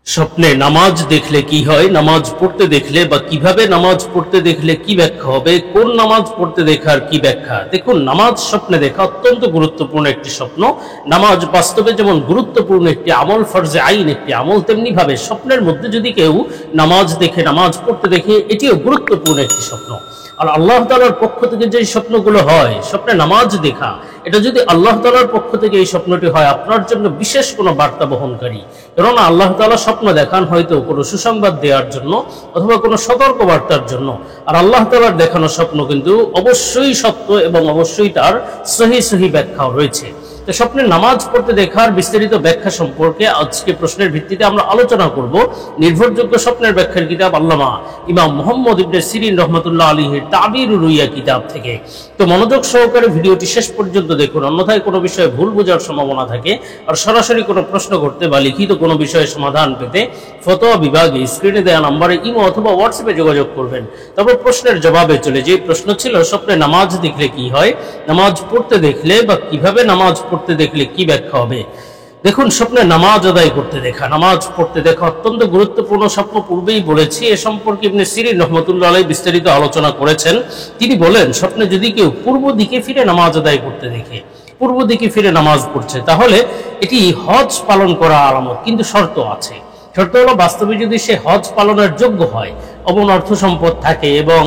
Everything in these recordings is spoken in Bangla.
স্বপ্নে নামাজ দেখলে কি হয়, নামাজ পড়তে দেখলে বা কিভাবে নামাজ পড়তে দেখলে কি ব্যাখ্যা হবে, কোন নামাজ পড়তে দেখার কি ব্যাখ্যা। দেখুন, নামাজ স্বপ্নে দেখা অত্যন্ত গুরুত্বপূর্ণ একটি স্বপ্ন। নামাজ বাস্তবে যেমন গুরুত্বপূর্ণ একটি আমল, ফরজে আইন একটি আমল, তেমনি ভাবে স্বপ্নের মধ্যে যদি কেউ নামাজ দেখে, নামাজ পড়তে দেখে, এটিও গুরুত্বপূর্ণ একটি স্বপ্ন। আর আল্লাহ তাআলার পক্ষ থেকে যে স্বপ্নগুলো হয়, স্বপ্নে নামাজ দেখা, এটা যদি আল্লাহ তাআলার পক্ষ থেকে এই স্বপ্নটি হয়, আপনার জন্য বিশেষ কোনো বার্তা বহনকারী। কারণ আল্লাহ তাআলা স্বপ্ন দেখান হয়তো কোনো সুসংবাদ দেওয়ার জন্য অথবা কোনো সতর্ক বার্তার জন্য। আর আল্লাহ তাআলার দেখানো স্বপ্ন কিন্তু অবশ্যই সত্য এবং অবশ্যই তার সহি ব্যাখ্যাও রয়েছে। তো স্বপ্নের নামাজ পড়তে দেখার বিস্তারিত ব্যাখ্যা সম্পর্কে আজকে প্রশ্নের ভিত্তিতে আমরা আলোচনা করব নির্ভরযোগ্য স্বপ্নের ব্যাখ্যার কিতাব আল্লামা ইমাম মুহাম্মদ ইবনে সিরিন রাহমাতুল্লাহ আলাইহির তাবিরুর রুইয়া কিতাব থেকে। তো মনোযোগ সহকারে ভিডিওটি শেষ পর্যন্ত দেখুন, অন্যথায় কোনো বিষয়ে ভুল বোঝার সম্ভাবনা থাকে। আর সরাসরি কোনো প্রশ্ন করতে বা লিখিত কোনো বিষয়ে সমাধান পেতে ফতোয়া বিভাগে স্ক্রিনে দেওয়া নম্বরে ইমো অথবা হোয়াটসঅ্যাপে যোগাযোগ করবেন। তারপর প্রশ্নের জবাবে চলে যে প্রশ্ন ছিল, স্বপ্নে নামাজ দেখলে কি হয়, নামাজ পড়তে দেখলে বা কিভাবে নামাজ পড়তে দেখলে কি ব্যাখ্যা হবে। দেখুন, স্বপ্নে নামাজ আদায় করতে দেখা, নামাজ পড়তে দেখা অত্যন্ত গুরুত্বপূর্ণ স্বপ্ন। পূর্বেই বলেছি, এ সম্পর্কে ইবনে সিরিন রাহমাতুল্লাহ আলাইহি বিস্তারিত আলোচনা করেছেন। তিনি বলেন, স্বপ্নে যদি কেউ পূর্ব দিকে ফিরে নামাজ আদায় করতে দেখে, পূর্ব দিকে ফিরে নামাজ পড়ছে, তাহলে এটি হজ পালন করা আলামত। কিন্তু শর্ত আছে। শর্ত হলো, বাস্তবে যদি সে হজ পালনের যোগ্য হয়, অমন অর্থ সম্পদ থাকে এবং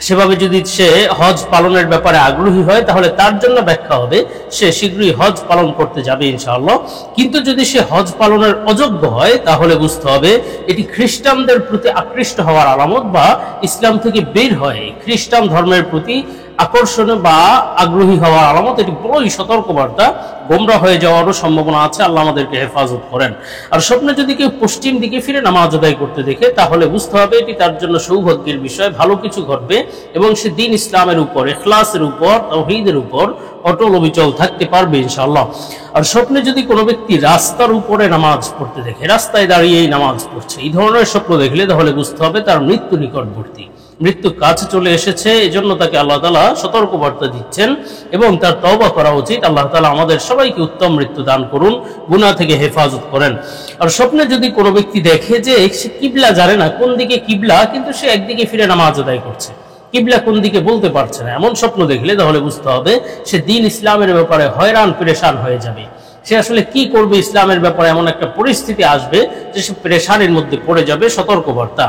সেভাবে যদি সে হজ পালনের ব্যাপারে আগ্রহী হয়, তাহলে তার জন্য ব্যাখ্যা হবে সে শীঘ্রই হজ পালন করতে যাবে ইনশাআল্লাহ। কিন্তু যদি সে হজ পালনের অযোগ্য হয়, তাহলে বুঝতে হবে এটি খ্রিস্টানদের প্রতি আকৃষ্ট হওয়ার আলামত বা ইসলাম থেকে বের হয় খ্রিস্টান ধর্মের প্রতি আকর্ষণ বা আগ্রহী হওয়ার আলামত। এটি বড়ই সতর্কবার্তা, গোমরা হয়ে যাওয়ারও সম্ভাবনা আছে। আল্লাহ আমাদেরকে হেফাজত করেন। আর স্বপ্নে যদি কেউ পশ্চিম দিকে ফিরে নামাজ আদায় করতে দেখে, তাহলে বুঝতে হবে এটি তার জন্য সৌভাগ্যের বিষয়, ভালো কিছু ঘটবে এবং সে দ্বীন ইসলামের উপর, ইখলাসের উপর, তাওহীদের উপর অটল অবিচল থাকতে পারবে ইনশাআল্লাহ। আর স্বপ্নে যদি কোনো ব্যক্তি রাস্তার উপরে নামাজ পড়তে দেখে, রাস্তায় দাঁড়িয়েই নামাজ পড়ছে, এই ধরনের স্বপ্ন দেখলে তাহলে বুঝতে হবে তার মৃত্যু নিকটবর্তী, মৃত্যু কাছে চলে এসেছে। এজন্য তাকে আল্লাহ তাআলা সতর্কবার্তা দিচ্ছেন এবং তার তওবা করা উচিত। আল্লাহ তাআলা আমাদের সবাইকে উত্তম মৃত্যু দান করুন, গুনাহ থেকে হেফাজত করেন। আর স্বপ্নে যদি কোনো ব্যক্তি দেখে যে সে কিবলা জানে না, কোন দিকে কিবলা, কিন্তু সে একদিকে ফিরে নামাজ আদায় করছে, কিবলা কোন দিকে বলতে পারছে না, এমন স্বপ্ন দেখলে তাহলে বুঝতে হবে সে দ্বীন ইসলামের ব্যাপারে হয়রান পেরেশান হয়ে যাবে। সে আসলে কি করবে ইসলামের ব্যাপারে এমন একটা পরিস্থিতি আসবে যে সে পেরেশানির মধ্যে পড়ে যাবে, সতর্কবার্তা।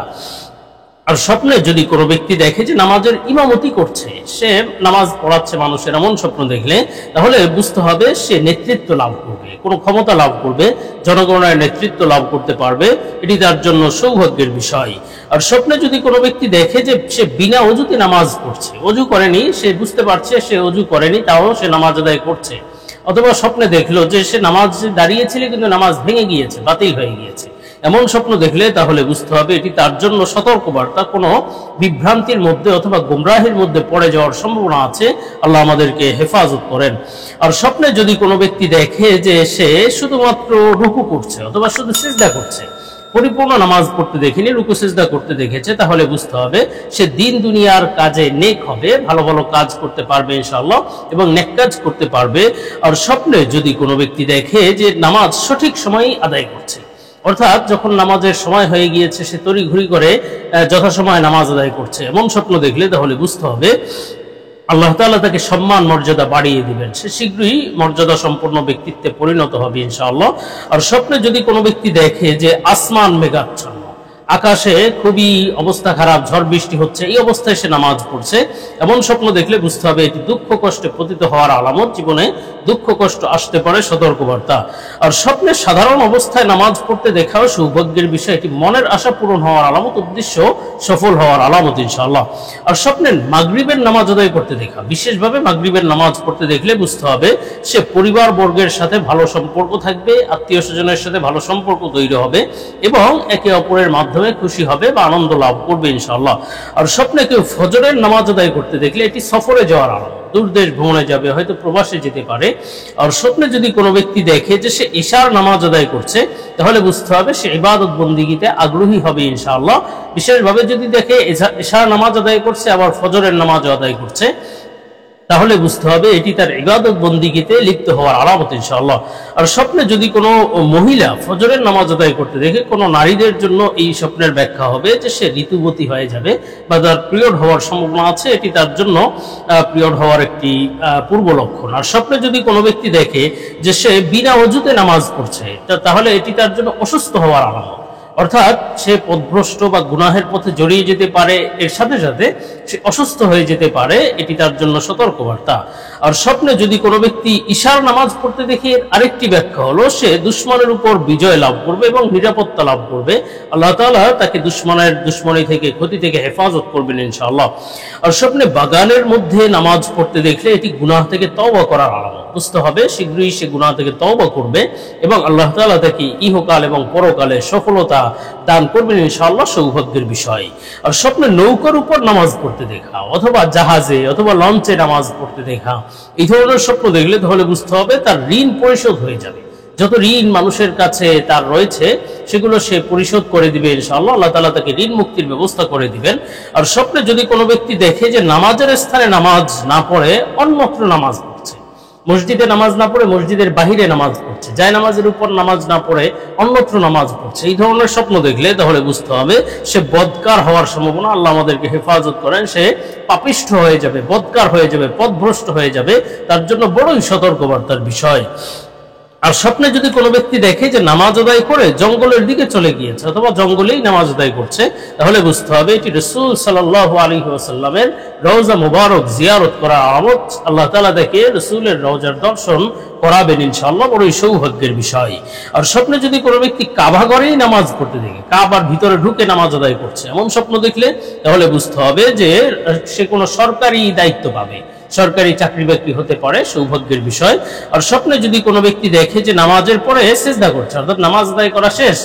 আর স্বপ্নে যদি কোনো ব্যক্তি দেখে যে নামাজের ইমামতি করছে, সে নামাজ পড়াচ্ছে মানুষের, এমন স্বপ্ন দেখলে তাহলে বুঝতে হবে সে নেতৃত্ব লাভ করবে, কোনো ক্ষমতা লাভ করবে, জনগণের নেতৃত্ব লাভ করতে পারবে, এটি তার জন্য সৌভাগ্যের বিষয়। আর স্বপ্নে যদি কোনো ব্যক্তি দেখে যে সে বিনা অজুতে নামাজ পড়ছে, অজু করেনি, সে বুঝতে পারছে সে অজু করেনি, তাও সে নামাজ আদায় করছে, অথবা স্বপ্নে দেখলো যে সে নামাজ দাঁড়িয়েছিল কিন্তু নামাজ ভেঙে গিয়েছে, বাতিল হয়ে গিয়েছে, এমন স্বপ্ন দেখলে তাহলে বুঝতে হবে এটি তার জন্য সতর্কবার্তা, কোনো বিভ্রান্তির মধ্যে অথবা গুমরাহির মধ্যে পড়ে যাওয়ার সম্ভাবনা আছে। আল্লাহ আমাদেরকে হেফাজত করেন। আর স্বপ্নে যদি কোনো ব্যক্তি দেখে যে সে শুধুমাত্র রুকু করছে অথবা শুধু সিজদা করছে, পরিপূর্ণ নামাজ পড়তে দেখেনি, রুকু সিজদা করতে দেখেছে, তাহলে বুঝতে হবে সে দিন দুনিয়ার কাজে নেক হবে, ভালো ভালো কাজ করতে পারবে ইনশাআল্লাহ এবং নেক কাজ করতে পারবে। আর স্বপ্নে যদি কোনো ব্যক্তি দেখে যে নামাজ সঠিক সময়ে আদায় করছে, অর্থাৎ যখন নামাজের সময় হয়ে গিয়েছে সে তড়িঘড়ি করে যথাসময়ে নামাজ আদায় করছে, এমন স্বপ্ন দেখলে তাহলে বুঝতে হবে আল্লাহ তাআলা তাকে সম্মান মর্যাদা বাড়িয়ে দিবেন, সে শীঘ্রই মর্যাদা সম্পন্ন ব্যক্তিত্বে পরিণত হবে ইনশাআল্লাহ। আর স্বপ্নে যদি কোনো ব্যক্তি দেখে যে আসমান মেঘাচ্ছন্ন, আকাশে খুবই অবস্থা খারাপ, ঝড় বৃষ্টি হচ্ছে, এই অবস্থায় সে নামাজ পড়ছে, এমন স্বপ্ন দেখলে বুঝতে হবে এটি দুঃখ কষ্টে পতিত হওয়ার আলামত, জীবনে দুঃখ কষ্ট আসতে পারে, সতর্কবার্তা। আর স্বপ্নে সাধারণ অবস্থায় নামাজ পড়তে দেখাও সৌভাগ্যের বিষয়, এটি মনের আশা পূরণ হওয়ার আলামত, উদ্দেশ্য সফল হওয়ার আলামত ইনশাআল্লাহ। আর স্বপ্নে মাগরিবের নামাজ আদায় করতে দেখা, বিশেষভাবে মাগরিবের নামাজ পড়তে দেখলে বুঝতে হবে সে পরিবার বর্গের সাথে ভালো সম্পর্ক থাকবে, আত্মীয় স্বজনের সাথে ভালো সম্পর্ক তৈরি হবে এবং একে অপরের মাধ্যমে খুশি হবে বা আনন্দ লাভ করবে ইনশাআল্লাহ। আর স্বপ্নে কেউ ফজরের নামাজ আদায় করতে দেখলে এটি সফরে যাওয়ার আলামত, দূরদেশ ভ্রমণে যাবে, হয়তো প্রবাসে যেতে পারে। আর স্বপ্নে যদি কোনো ব্যক্তি দেখে যে সে ইশার নামাজ আদায় করছে, তাহলে বুঝতে হবে সে ইবাদত বন্দিগিতে আগ্রহী হবে ইনশাআল্লাহ। বিশেষভাবে যদি দেখে ইশার নামাজ আদায় করছে আবার ফজরের নামাজ আদায় করছে, তাহলে বুঝতে হবে এটি তার ইবাদত বন্দিগিতে লিপ্ত হওয়ার আলামত ইনশাআল্লাহ। আর স্বপ্নে যদি কোনো মহিলা ফজরের নামাজ আদায় করতে দেখে, কোনো নারীদের জন্য এই স্বপ্নের ব্যাখ্যা হবে যে সে ঋতুবতী হয়ে যাবে বা তার পিরিয়ড হওয়ার সম্ভাবনা আছে, এটি তার জন্য পিরিয়ড হওয়ার একটি পূর্ব লক্ষণ। আর স্বপ্নে যদি কোনো ব্যক্তি দেখে যে সে বিনা অজুতে নামাজ পড়ছে, তাহলে এটি তার জন্য অসুস্থ হওয়ার আলামত, অর্থাৎ সে পথভ্রষ্ট বা গুনাহের পথে জড়িয়ে যেতে পারে, এর সাথে সাথে সে অসুস্থ হয়ে যেতে পারে, এটি তার জন্য সতর্কবার্তা। আর স্বপ্নে যদি কোনো ব্যক্তি ঈশার নামাজ পড়তে দেখে, আরেকটি ব্যাখ্যা হলো সে দুশমনের উপর বিজয় লাভ করবে এবং নিরাপত্তা লাভ করবে, আল্লাহ তাআলা তাকে দুশমনি থেকে, ক্ষতি থেকে হেফাজত করবেন ইনশাআল্লাহ। আর স্বপ্নে বাগানের মধ্যে নামাজ পড়তে দেখলে এটি গুনাহ থেকে তওবা করার আলামত, বুঝতে হবে শীঘ্রই সে গুনাহ থেকে তওবা করবে এবং আল্লাহ তাআলা তাকে ইহকাল এবং পরকালে সফলতা দান করবেন ইনশাআল্লাহ, সৌভাগ্যের বিষয়। আর স্বপ্নে নৌকার উপর নামাজ পড়তে দেখা অথবা জাহাজে অথবা লঞ্চে নামাজ পড়তে দেখা, এই ধরনের স্বপ্ন দেখলে তাহলে বুঝতে হবে তার ঋণ পরিশোধ হয়ে যাবে। যত ঋণ মানুষের কাছে তার রয়েছে সেগুলো সে পরিশোধ করে দিবে ইনশাআল্লাহ, আল্লাহ তাআলা তাকে ঋণ মুক্তির ব্যবস্থা করে দিবেন। আর স্বপ্নে যদি কোনো ব্যক্তি দেখে যে নামাজের স্থানে নামাজ না পড়ে অন্যত্র নামাজ পড়ছে, মসজিদে নামাজ না পড়ে মসজিদের বাহিরে নামাজ পড়ছে, যায় নামাজের উপর নামাজ না পড়ে অন্যত্র নামাজ পড়ছে, এই ধরনের স্বপ্ন দেখলে তাহলে বুঝতে হবে সে বদকার হওয়ার সম্ভাবনা, আল্লাহ আমাদেরকে হেফাজত করেন, সে পাপিষ্ঠ হয়ে যাবে, বদকার হয়ে যাবে, পথভ্রষ্ট হয়ে যাবে, তার জন্য বড়ই সতর্কবার্তার বিষয়। আর স্বপ্নে যদি কোনো ব্যক্তি দেখে যে নামাজ আদায় করে জঙ্গলের দিকে চলে গিয়েছে অথবা জঙ্গলেই নামাজ আদায় করছে, তাহলে বুঝতে হবে এটি রাসূল সাল্লাল্লাহু আলাইহি ওয়াসাল্লামের রওজা মুবারক জিয়ারত করার আলামত, আল্লাহ তাআলা তাকে রাসূলের রওজার দর্শন করাবেন ইনশাআল্লাহ, বড়ই সৌভাগ্যের বিষয়। আর স্বপ্নে যদি কোনো ব্যক্তি কাবা ঘরেই নামাজ পড়তে দেখে, কাবার ভিতরে ঢুকে নামাজ আদায় করছে, এমন স্বপ্ন দেখলে তাহলে বুঝতে হবে যে সে কোনো সরকারি দায়িত্ব পাবে, সরকারি চাকরি বাকরি হতে পারে, সৌভাগ্যের বিষয়। আর স্বপ্নে যদি কোনো ব্যক্তি দেখে যে নামাজের পরে সেজদা করছে, অর্থাৎ নামাজ আদায় করা শেষ,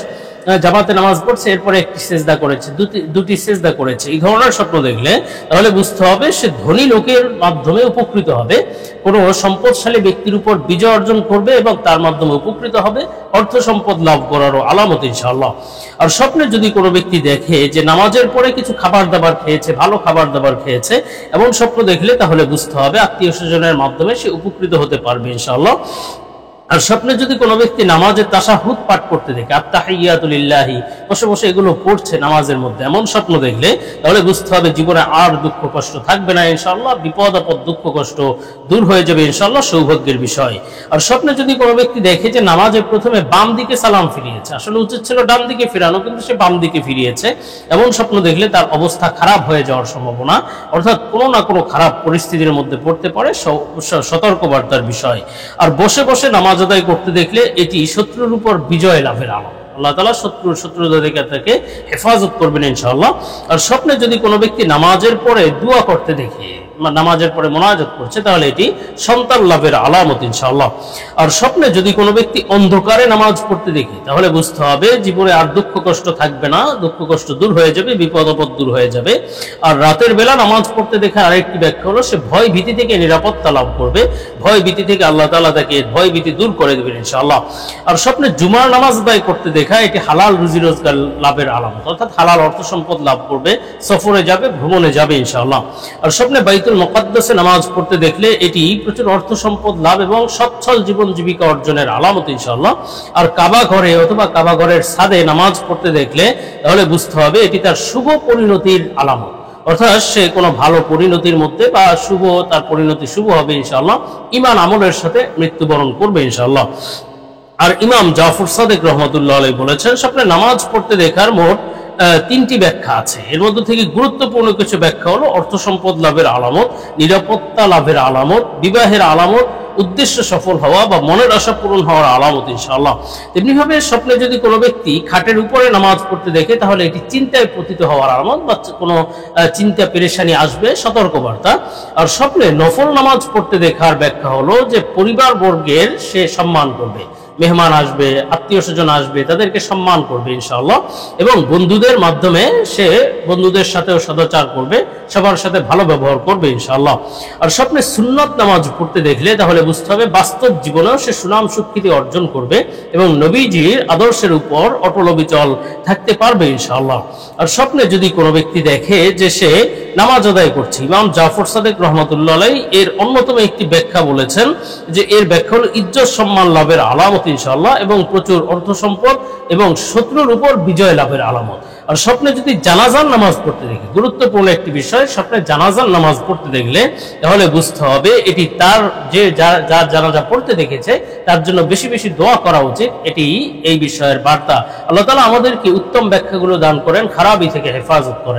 জামাতে নামাজ পড়ছে, এরপরে একটি সেজদা করেছে, দুটি সেজদা করেছে, এই ধরনের স্বপ্ন দেখলে তাহলে বুঝতে হবে সে ধনী লোকের মাধ্যমে উপকৃত হবে, কোনো সম্পদশালী ব্যক্তির উপর বিজয় অর্জন করবে এবং তার মাধ্যমে উপকৃত হবে, অর্থ সম্পদ লাভ করারও আলামত ইনশাআল্লাহ। আর স্বপ্নে যদি কোনো ব্যক্তি দেখে যে নামাজের পরে কিছু খাবার দাবার খেয়েছে, ভালো খাবার দাবার খেয়েছে, এমন স্বপ্ন দেখলে তাহলে বুঝতে হবে আত্মীয় স্বজনের মাধ্যমে সে উপকৃত হতে পারবে ইনশাআল্লাহ। আর স্বপ্নে যদি কোনো ব্যক্তি নামাজের তাশাহুদ পাঠ করতে দেখে, আত্তাহিয়াতু লিল্লাহি, বসে বসে এগুলো পড়ছে নামাজের মধ্যে, এমন স্বপ্ন দেখলে তাহলে বুঝতে হবে জীবনে আর দুঃখ কষ্ট থাকবে না ইনশাআল্লাহ, বিপদ আপদ দুঃখ কষ্ট দূর হয়ে যাবে ইনশাআল্লাহ, সৌভাগ্যের বিষয়। আর স্বপ্নে যদি কোনো ব্যক্তি দেখে যে নামাজে প্রথমে বাম দিকে সালাম ফিরিয়েছে, আসলে উচিত ছিল ডান দিকে ফিরানো, কিন্তু সে বাম দিকে ফিরিয়েছে, এমন স্বপ্ন দেখলে তার অবস্থা খারাপ হয়ে যাওয়ার সম্ভাবনা, অর্থাৎ কোনো না কোনো খারাপ পরিস্থিতির মধ্যে পড়তে পারে, সতর্কবার্তার বিষয়। আর বসে বসে নামাজ আদায় করতে দেখলে এটি শত্রুর উপর বিজয় লাভের আলামত, আল্লাহ তাআলা শত্রুতা থেকে তাকে হেফাজত করবেন ইনশাআল্লাহ। আর স্বপ্নে যদি কোনো ব্যক্তি নামাজের পরে দোয়া করতে দেখে, নামাজের পরে মোনাজাত করছে, তাহলে এটি সন্তান লাভের আলামত ইনশাআল্লাহ। আর স্বপ্নে যদি কোনো ব্যক্তি অন্ধকারে নামাজ পড়তে দেখে, তাহলে বুঝতে হবে জীবনে আর দুঃখ কষ্ট থাকবে না, দুঃখ কষ্ট দূর হয়ে যাবে, বিপদ আপদ দূর হয়ে যাবে। আর রাতের বেলা নামাজ পড়তে দেখে আরেকটি ব্যাখ্যা হলো সে ভয় ভীতি থেকে নিরাপত্তা লাভ করবে, ভয় ভীতি থেকে আল্লাহ তাআলা তাকে ভয় ভীতি দূর করে দেবেন ইনশাআল্লাহ। আর স্বপ্নে জুমার নামাজ আদায় করতে দেখা এটি হালাল রুজি রোজগার লাভের আলামত, অর্থাৎ হালাল অর্থ সম্পদ লাভ করবে, সফরে যাবে, ভ্রমণে যাবে ইনশাআল্লাহ। আর স্বপ্নে বাইতুল মুকাদ্দাসে নামাজ পড়তে দেখলে এটি প্রচুর অর্থ সম্পদ লাভ এবং সচ্ছল জীবন জীবিকা অর্জনের আলামত ইনশাআল্লাহ। আর কাবা ঘরে অথবা কাবা ঘরের ছাদে নামাজ পড়তে দেখলে তাহলে বুঝতে হবে এটি তার শুভ পরিণতির আলামত, অর্থাৎ সে কোনো ভালো পরিণতির মধ্যে বা তার পরিণতি শুভ হবে ইনশাআল্লাহ, ঈমান আমলের সাথে মৃত্যুবরণ করবে ইনশাআল্লাহ। আর ইমাম জাফর সাদিক রহমাতুল্লাহ আলাইহি বলেছেন স্বপ্নে নামাজ পড়তে দেখার মোট তিনটি ব্যাখ্যা আছে, এর মধ্যে থেকে গুরুত্বপূর্ণ কিছু ব্যাখ্যা হলো অর্থ সম্পদ লাভের আলামত, নিরাপত্তা লাভের আলামত, বিবাহের আলামত, উদ্দেশ্য সফল হওয়া বা মনের আশা পূরণ হওয়ার আলামত ইনশাআল্লাহ। তেমনিভাবে স্বপ্নে যদি কোনো ব্যক্তি খাটের উপরে নামাজ পড়তে দেখে, তাহলে এটি চিন্তায় পতিত হওয়ার আলামত বা কোনো চিন্তা পেরেশানি আসবে, সতর্কবার্তা। আর স্বপ্নে নফল নামাজ পড়তে দেখার ব্যাখ্যা হলো যে পরিবার বর্গের সে সম্মান করবে, মেহমান আসবে, আত্মীয় স্বজন আসবে, তাদেরকে সম্মান করবে ইনশাআল্লাহ। এবং বন্ধুদের মাধ্যমে সে বন্ধুদের সাথেও সদাচার করবে, সবার সাথে ভালো ব্যবহার করবে ইনশাআল্লাহ। আর স্বপ্নে সুন্নত নামাজ পড়তে দেখলে তাহলে বুঝতে হবে বাস্তব জীবনেও সে সুনাম সুখ্যাতি অর্জন করবে এবং নবীজির আদর্শের উপর অটল অবিচল থাকতে পারবে ইনশাআল্লাহ। আর স্বপ্নে যদি কোনো ব্যক্তি দেখে যে সে নামাজ আদায় করছে, ইমাম জাফর সাদেক রহমতুল্লাহ আলাইহি এর অন্যতম একটি ব্যাখ্যা বলেছেন যে এর ব্যাখ্যা হলো ইজ্জত সম্মান লাভের আলামত ইনশাআল্লাহ, এবং প্রচুর অর্থ সম্পদ এবং শত্রুর উপর বিজয় লাভের আলামত। আর স্বপ্নে যদি জানাজার নামাজ পড়তে দেখে, গুরুত্বপূর্ণ একটি বিষয়, স্বপ্নে জানাজার নামাজ পড়তে দেখলে তাহলে বুঝতে হবে এটি তার যে যার জানাজা পড়তে দেখেছে তার জন্য বেশি বেশি দোয়া করা উচিত। এটি এই বিষয়ের বার্তা। আল্লাহ তাআলা আমাদেরকে উত্তম ব্যাখ্যাগুলো দান করেন, খারাপই থেকে হেফাজত করেন।